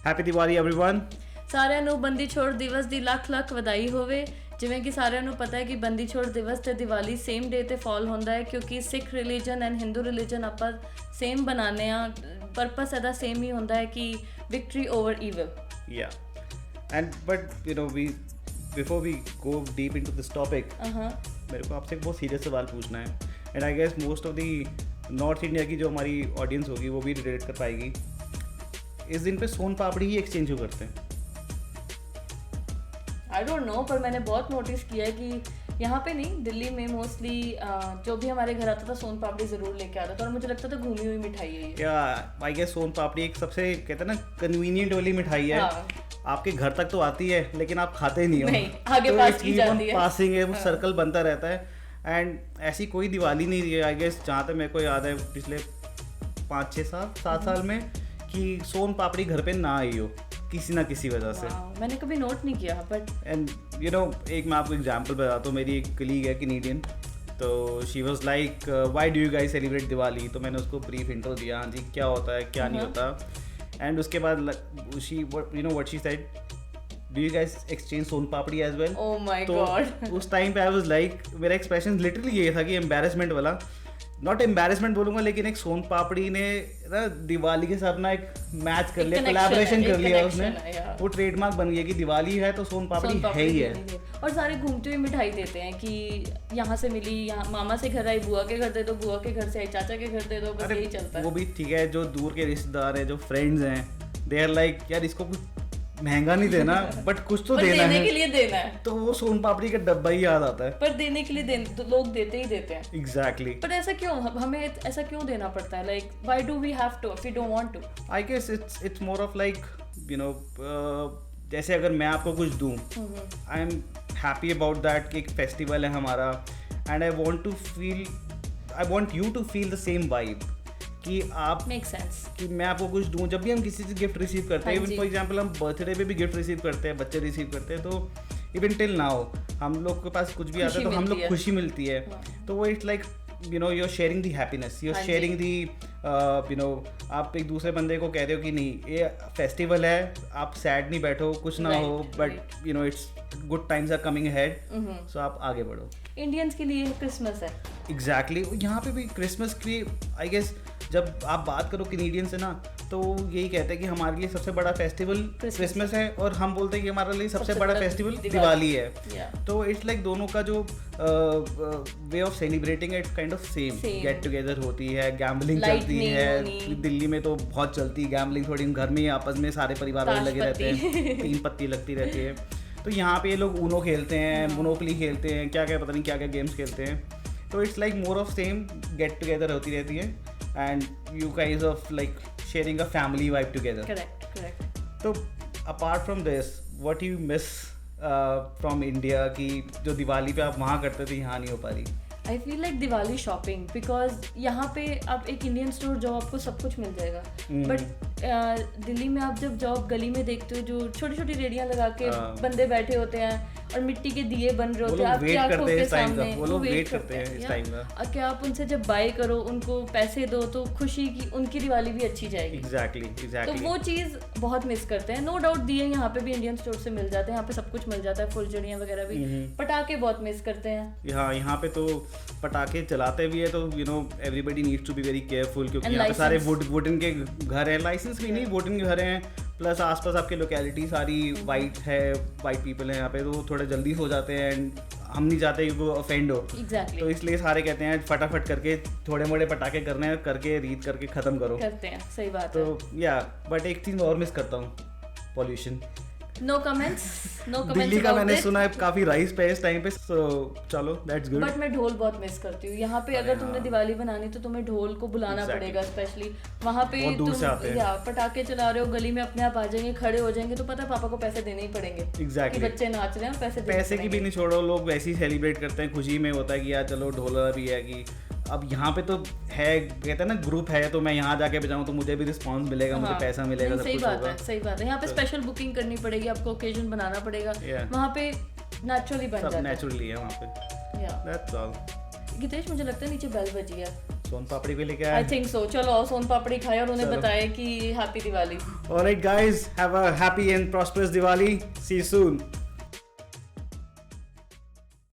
Happy Diwali everyone. ਸਾਰਿਆਂ ਨੂੰ ਬੰਦੀ ਛੋੜ ਦਿਵਸ ਦੀ ਲੱਖ ਲੱਖ ਵਧਾਈ ਹੋਵੇ। ਜਿਵੇਂ ਕਿ ਸਾਰਿਆਂ ਨੂੰ ਪਤਾ ਹੈ ਕਿ ਬੰਦੀ ਛੋੜ ਦਿਵਸ ਤੇ ਦੀਵਾਲੀ ਸੇਮ ਡੇ ਤੇ ਫਾਲ ਹੁੰਦਾ ਹੈ, ਕਿਉਂਕਿ ਸਿੱਖ ਰਿਲੀਜਨ ਐਂਡ ਹਿੰਦੂ ਰਿਲੀਜਨ ਆਪਾਂ ਸੇਮ ਬਣਾਉਂਦੇ ਆ। ਪਰਪਸ ਇਹਦਾ ਸੇਮ ਹੀ ਹੁੰਦਾ ਹੈ ਕਿ victory over evil. Yeah, and but before we go deep into this topic, मेरे को आपसे एक बहुत सीरियस सवाल पूछना है, and I guess most of the North India की जो हमारी ऑडियंस होगी वो भी रिलेट कर पाएगी। इस दिन पे सोन पापड़ी ही एक्सचेंज क्यों करते हैं? आई डोंट नो, पर मैंने बहुत नोटिस किया है कि यहाँ पे नहीं, दिल्ली में मोस्टली जो भी हमारे घर आता था सोन पापड़ी ज़रूर लेके आता था, और मुझे लगता था घूमी हुई मिठाई है ये। या आई गेस सोन पापड़ी एक सबसे कहते हैं ना कन्वीनियंट वाली मिठाई है। आपके घर तक तो आती है लेकिन आप खाते नहीं हो, नहीं, आगे पास की जाती है, पासिंग है, वो सर्कल बनता रहता है। एंड ऐसी कोई दिवाली नहीं रही है आई गेस, जहाँ तक मेरे को याद है पिछले 5-6 साल 7 साल में, कि सोन पापड़ी घर पे ना आई हो किसी ना किसी वजह से। मैंने कभी नोट नहीं किया। बट एंड यू नो एक मैं आपको एग्जांपल बताता हूँ। मेरी एक कलीग है कैनेडियन, तो she was like why do you guys celebrate Diwali. तो मैंने उसको ब्रीफ इंट्रो दिया, हाँ जी क्या होता है क्या नहीं होता। एंड उसके बाद she you know what she said, do you guys exchange soan papdi as well. Oh my तो गॉड, उस टाइम पे आई वाज लाइक, मेरा एक्सप्रेशन लिटरली ये था कि एम्बैरेसमेंट वाला, नॉट एम्बैरेसमेंट बोलूंगा, लेकिन एक सोन पापड़ी ने ना दिवाली के साथ ना एक मैच कर लिया, कोलैबोरेशन कर लिया उसने। वो ट्रेडमार्क बन गया कि दिवाली है तो सोन पापड़ी है ही है। और सारे घूमते हुए मिठाई देते हैं कि यहाँ से मिली, यहाँ मामा से घर आई, बुआ के घर दे दो, बुआ के घर से आई चाचा के घर दे दो, बस यही चलता है। वो भी ठीक है, जो दूर के रिश्तेदार हैं, जो फ्रेंड्स हैं, दे आर लाइक यार इसको कुछ महंगा नहीं देना बट कुछ तो देना है, देने के लिए देना है, तो वो सोन पापड़ी का डब्बा ही याद आता है। पर देने के लिए तो लोग देते ही देते हैं। एग्जैक्टली। पर ऐसा क्यों, हमें ऐसा क्यों देना पड़ता है? Like why do we have to if we don't want to? I guess it's more of like you know, जैसे अगर मैं आपको कुछ दूं, I am happy about that कि एक फेस्टिवल है हमारा, and I want you to feel the same vibe कि आप मेक सेंस कि मैं आपको कुछ दूं। जब भी हम किसी से गिफ्ट रिसीव करते हैं, इवन फॉर एग्जांपल हम बर्थडे पे भी गिफ्ट रिसीव करते हैं, बच्चे रिसीव करते हैं, तो इवन टिल नाउ हम लोग के पास कुछ भी आता है तो हम लोग खुशी मिलती है। तो वो it's like you know, you are sharing the happiness, you are sharing the you know, आप एक दूसरे बंदे को कह रहे हो कि नहीं ये फेस्टिवल है, आप सैड नहीं बैठो, कुछ ना हो, but you know it's good times are coming ahead, so आप आगे बढ़ो। इंडियंस के लिए क्रिसमस है। एग्जैक्टली। यहाँ पे भी क्रिसमस की आई गेस जब आप बात करो कैनेडियन से ना, तो यही कहते हैं कि हमारे लिए सबसे बड़ा फेस्टिवल क्रिसमस है, और हम बोलते हैं कि हमारे लिए सबसे बड़ा फेस्टिवल दिवाली है। तो इट्स लाइक दोनों का जो way of celebrating it kind of same. Get together होती है, गैम्बलिंग चलती है, दिल्ली में तो बहुत चलती है गैम्बलिंग, थोड़ी घर में ही आपस में सारे परिवार वाले लगे रहते हैं, 3 पत्ती लगती रहती है। तो यहाँ पे ये लोग ऊनो खेलते हैं, मोनोपोली खेलते हैं, क्या क्या पता नहीं क्या क्या गेम्स खेलते हैं। तो it's like more of same, get together होती रहती है, and you guys of like sharing a family vibe together. Correct. तो apart from this what you miss from India, की जो दिवाली पे आप वहाँ करते थे यहाँ नहीं हो पा रही? I feel like Diwali shopping, because यहाँ पे आप एक इंडियन स्टोर जाओ आपको सब कुछ मिल जाएगा, बट दिल्ली में आप जब जाओ गली में देखते हो जो छोटी छोटी रेडियां लगा के बंदे बैठे होते हैं और मिट्टी के दिए बन रहे होते हैं आपकी आंखों के सामने, वो लोग वेट करते हैं इस टाइम का। कि आप उनसे जब बाय करो, उनको पैसे दो, तो खुशी की उनकी दिवाली भी अच्छी जाएगी। एग्जैक्टली। तो वो चीज़ बहुत मिस करते हैं। नो डाउट दिए यहाँ पे भी इंडियन स्टोर से मिल जाते हैं, यहाँ पे सब कुछ मिल जाता है, फुलझड़ियाँ वगैरह भी। पटाखे बहुत मिस करते हैं। हाँ, यहाँ पे तो पटाखे चलाते भी है, तो you know everybody needs to be very careful, क्योंकि यहाँ पे सारे वुडन के घर हैं, लाइसेंस भी नहीं, वुडन के घर हैं, प्लस आसपास आपके लोकेलिटी सारी वाइट पीपल हैं यहाँ पे, तो थोड़े जल्दी हो जाते हैं, एंड हम नहीं चाहते कि वो ऑफेंड हो। Exactly. तो इसलिए सारे कहते हैं फटाफट करके थोड़े मोड़े पटाखे करने हैं, करके रीड करके ख़त्म करो। करते हैं, सही बात तो है। या बट एक चीज़ और मिस करता हूँ, पॉल्यूशन। नो कमेंट्स दिल्ली का मैंने सुना है काफी राइस पे इस टाइम पे, सो चलो दैट्स गुड। बट मैं ढोल बहुत मिस करती हूँ यहाँ पे। अगर तुमने दिवाली बनानी तो तुम्हें ढोल को बुलाना पड़ेगा, स्पेशली वहाँ पे तुम या पटाखे चला रहे हो गली में, अपने आप आ जाएंगे, खड़े हो जाएंगे, तो पता है पापा को पैसे देने ही पड़ेंगे। एग्जैक्टली। बच्चे नाच रहे हैं, पैसे की भी नहीं छोड़ो, लोग वैसे ही सेलिब्रेट करते हैं, खुशी में होता है कि यार चलो ढोला भी है। कि अब यहाँ पे तो है, कहते हैं ना ग्रुप है, तो मैं यहाँ जाके बजाऊँ तो मुझे भी रिस्पॉन्स मिलेगा, मुझे पैसा मिलेगा, सब कुछ होगा। सही बात है। यहाँ पे स्पेशल बुकिंग करनी पड़ेगी, आपको ओकेजन बनाना पड़ेगा। वहाँ पे नेचुरली बन जाता है, नेचुरली है वहाँ पे। That's all. गितेश मुझे लगता है नीचे बेल बजी है, सोन पापड़ी को लेके आई आए। Think so. चलो आओ सोन पापड़ी खाए और उन्हें चलो। बताए कि happy Diwali. Alright guys, have a happy and prosperous Diwali. See you soon.